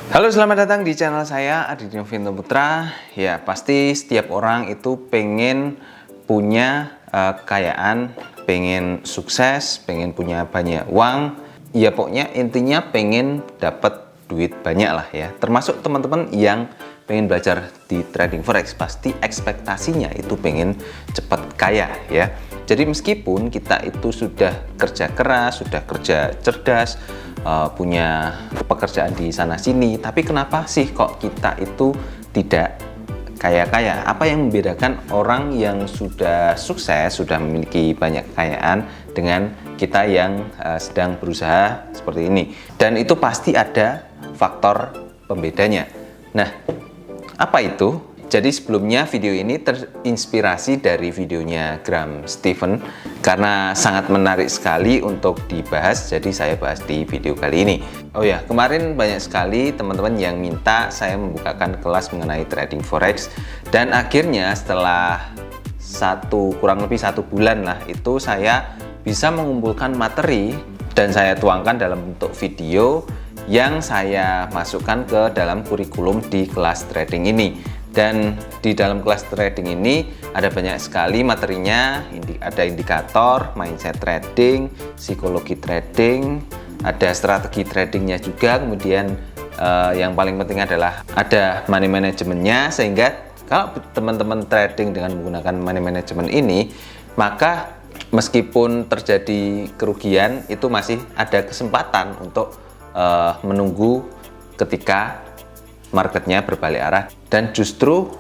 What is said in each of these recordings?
Halo, selamat datang di channel saya, Adi Novianto Putra. Ya, pasti setiap orang itu pengen punya kekayaan, pengen sukses, pengen punya banyak uang. Ya, pokoknya intinya pengen dapat duit banyak lah ya. Termasuk teman-teman yang pengen belajar di trading forex, pasti ekspektasinya itu pengen cepat kaya ya. Jadi meskipun kita itu sudah kerja keras, sudah kerja cerdas, punya pekerjaan di sana sini, tapi kenapa sih kok kita itu tidak kaya-kaya? Apa yang membedakan orang yang sudah sukses, sudah memiliki banyak kekayaan dengan kita yang sedang berusaha seperti ini? Dan itu pasti ada faktor pembedanya. Nah, apa itu? Jadi sebelumnya video ini terinspirasi dari videonya Graham Stephan karena sangat menarik sekali untuk dibahas, jadi saya bahas di video kali ini. Oh ya, kemarin banyak sekali teman-teman yang minta saya membukakan kelas mengenai trading forex, dan akhirnya setelah kurang lebih satu bulan lah itu saya bisa mengumpulkan materi dan saya tuangkan dalam bentuk video yang saya masukkan ke dalam kurikulum di kelas trading ini. Dan di dalam kelas trading ini ada banyak sekali materinya, ada indikator, mindset trading, psikologi trading, ada strategi tradingnya juga, kemudian yang paling penting adalah ada money managementnya, sehingga kalau teman-teman trading dengan menggunakan money management ini, maka meskipun terjadi kerugian itu masih ada kesempatan untuk menunggu ketika marketnya berbalik arah, dan justru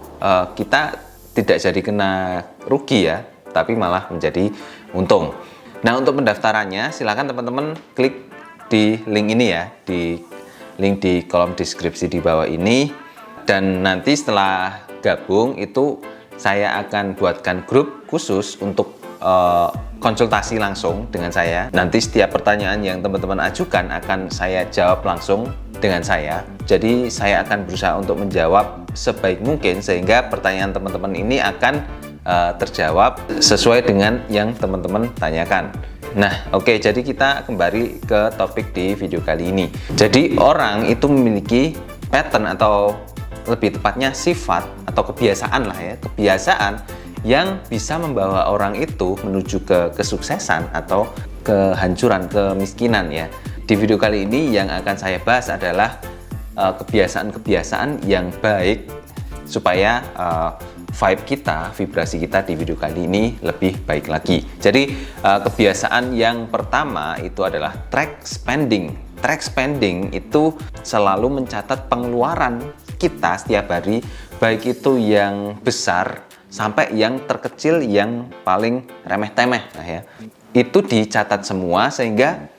kita tidak jadi kena rugi ya, tapi malah menjadi untung. Nah, untuk pendaftarannya silakan teman-teman klik di link ini ya, di link di kolom deskripsi di bawah ini, dan nanti setelah gabung itu saya akan buatkan grup khusus untuk konsultasi langsung dengan saya. Nanti setiap pertanyaan yang teman-teman ajukan akan saya jawab langsung dengan saya. Jadi saya akan berusaha untuk menjawab sebaik mungkin sehingga pertanyaan teman-teman ini akan terjawab sesuai dengan yang teman-teman tanyakan. Nah, oke, jadi kita kembali ke topik di video kali ini. Jadi orang itu memiliki pattern, atau lebih tepatnya sifat atau kebiasaan lah ya, kebiasaan yang bisa membawa orang itu menuju ke kesuksesan atau kehancuran, kemiskinan ya. Di video kali ini yang akan saya bahas adalah kebiasaan-kebiasaan yang baik supaya vibe kita, vibrasi kita di video kali ini lebih baik lagi. Jadi kebiasaan yang pertama itu adalah track spending. Track spending itu selalu mencatat pengeluaran kita setiap hari, baik itu yang besar sampai yang terkecil, yang paling remeh-temeh nah ya. Itu dicatat semua sehingga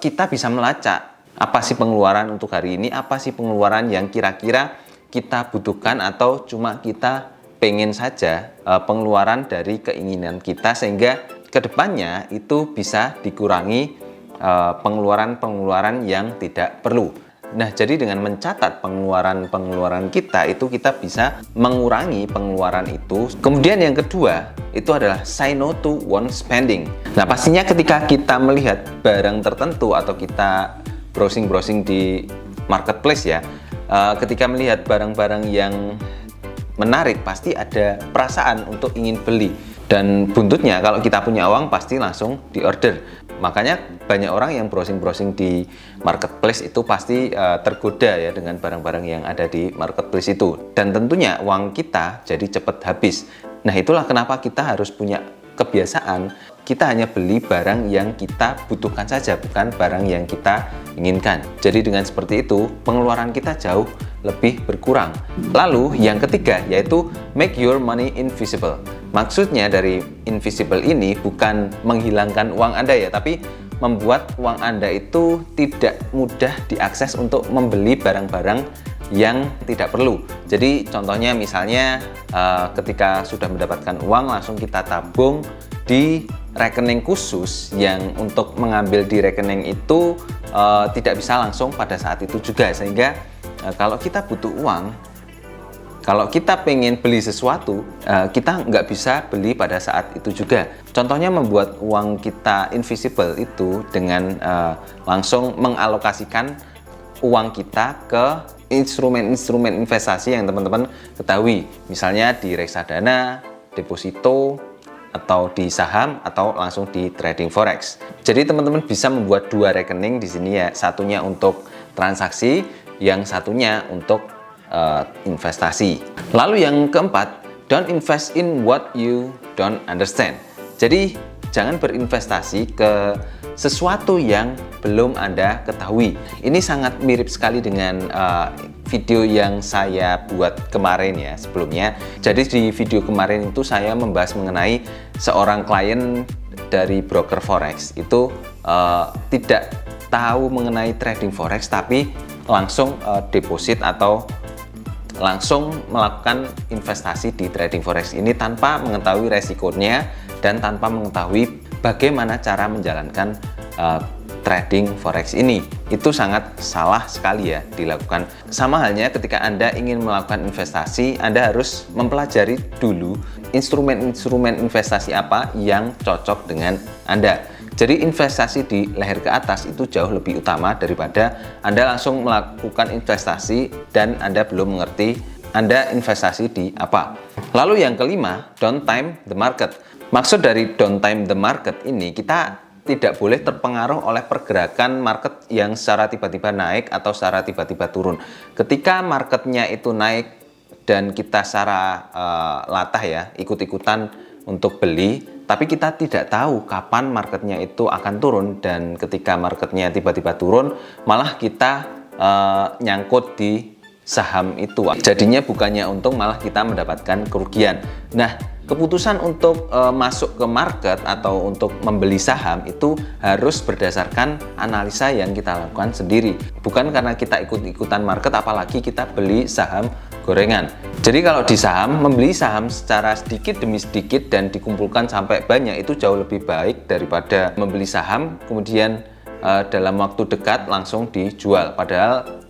kita bisa melacak apa sih pengeluaran untuk hari ini, apa sih pengeluaran yang kira-kira kita butuhkan atau cuma kita pengen saja pengeluaran dari keinginan kita, sehingga kedepannya itu bisa dikurangi pengeluaran-pengeluaran yang tidak perlu. Nah, jadi dengan mencatat pengeluaran-pengeluaran kita itu kita bisa mengurangi pengeluaran itu. Kemudian yang kedua itu adalah say no to one spending. Nah, pastinya ketika kita melihat barang tertentu atau kita browsing-browsing di marketplace ya, ketika melihat barang-barang yang menarik pasti ada perasaan untuk ingin beli. Dan buntutnya kalau kita punya uang pasti langsung diorder. Makanya banyak orang yang browsing-browsing di marketplace itu pasti tergoda ya dengan barang-barang yang ada di marketplace itu. Dan tentunya uang kita jadi cepat habis. Nah, itulah kenapa kita harus punya kebiasaan kita hanya beli barang yang kita butuhkan saja, bukan barang yang kita inginkan. Jadi dengan seperti itu pengeluaran kita jauh lebih berkurang. Lalu yang ketiga yaitu make your money invisible. Maksudnya dari invisible ini bukan menghilangkan uang Anda ya, tapi membuat uang Anda itu tidak mudah diakses untuk membeli barang-barang yang tidak perlu. Jadi contohnya misalnya ketika sudah mendapatkan uang langsung kita tabung di rekening khusus yang untuk mengambil di rekening itu tidak bisa langsung pada saat itu juga, sehingga kalau kita butuh uang, kalau kita pengen beli sesuatu, kita nggak bisa beli pada saat itu juga. Contohnya membuat uang kita invisible itu dengan langsung mengalokasikan uang kita ke instrumen-instrumen investasi yang teman-teman ketahui, misalnya di reksadana, deposito, atau di saham, atau langsung di trading forex. Jadi teman-teman bisa membuat dua rekening di sini ya, satunya untuk transaksi, yang satunya untuk investasi. Lalu yang keempat, don't invest in what you don't understand. Jadi jangan berinvestasi ke sesuatu yang belum Anda ketahui. Ini sangat mirip sekali dengan video yang saya buat kemarin ya sebelumnya. Jadi di video kemarin itu saya membahas mengenai seorang klien dari broker forex itu tidak tahu mengenai trading forex, tapi langsung deposit atau langsung melakukan investasi di trading forex ini tanpa mengetahui resikonya dan tanpa mengetahui bagaimana cara menjalankan trading forex ini. Itu sangat salah sekali ya dilakukan. Sama halnya ketika Anda ingin melakukan investasi, Anda harus mempelajari dulu instrumen-instrumen investasi apa yang cocok dengan Anda. Jadi investasi di leher ke atas itu jauh lebih utama daripada Anda langsung melakukan investasi dan Anda belum mengerti Anda investasi di apa. Lalu yang kelima, don't time the market. Maksud dari don't time the market ini, kita tidak boleh terpengaruh oleh pergerakan market yang secara tiba-tiba naik atau secara tiba-tiba turun. Ketika marketnya itu naik dan kita secara latah ya, ikut-ikutan untuk beli, tapi kita tidak tahu kapan marketnya itu akan turun, dan ketika marketnya tiba-tiba turun, malah kita nyangkut di saham itu. Jadinya bukannya untung, malah kita mendapatkan kerugian. Nah, keputusan untuk masuk ke market atau untuk membeli saham itu harus berdasarkan analisa yang kita lakukan sendiri. Bukan karena kita ikut-ikutan market, apalagi kita beli saham gorengan. Jadi kalau di saham, membeli saham secara sedikit demi sedikit dan dikumpulkan sampai banyak itu jauh lebih baik daripada membeli saham kemudian dalam waktu dekat langsung dijual, padahal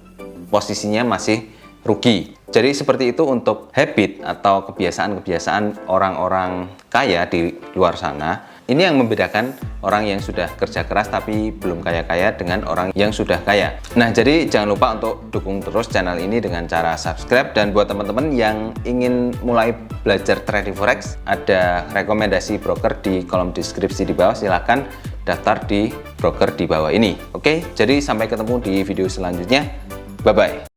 posisinya masih rugi. Jadi seperti itu untuk habit atau kebiasaan-kebiasaan orang-orang kaya di luar sana. Ini yang membedakan orang yang sudah kerja keras tapi belum kaya-kaya dengan orang yang sudah kaya. Nah, jadi jangan lupa untuk dukung terus channel ini dengan cara subscribe. Dan buat teman-teman yang ingin mulai belajar trading forex, ada rekomendasi broker di kolom deskripsi di bawah. Silahkan daftar di broker di bawah ini. Oke, jadi sampai ketemu di video selanjutnya. Bye-bye.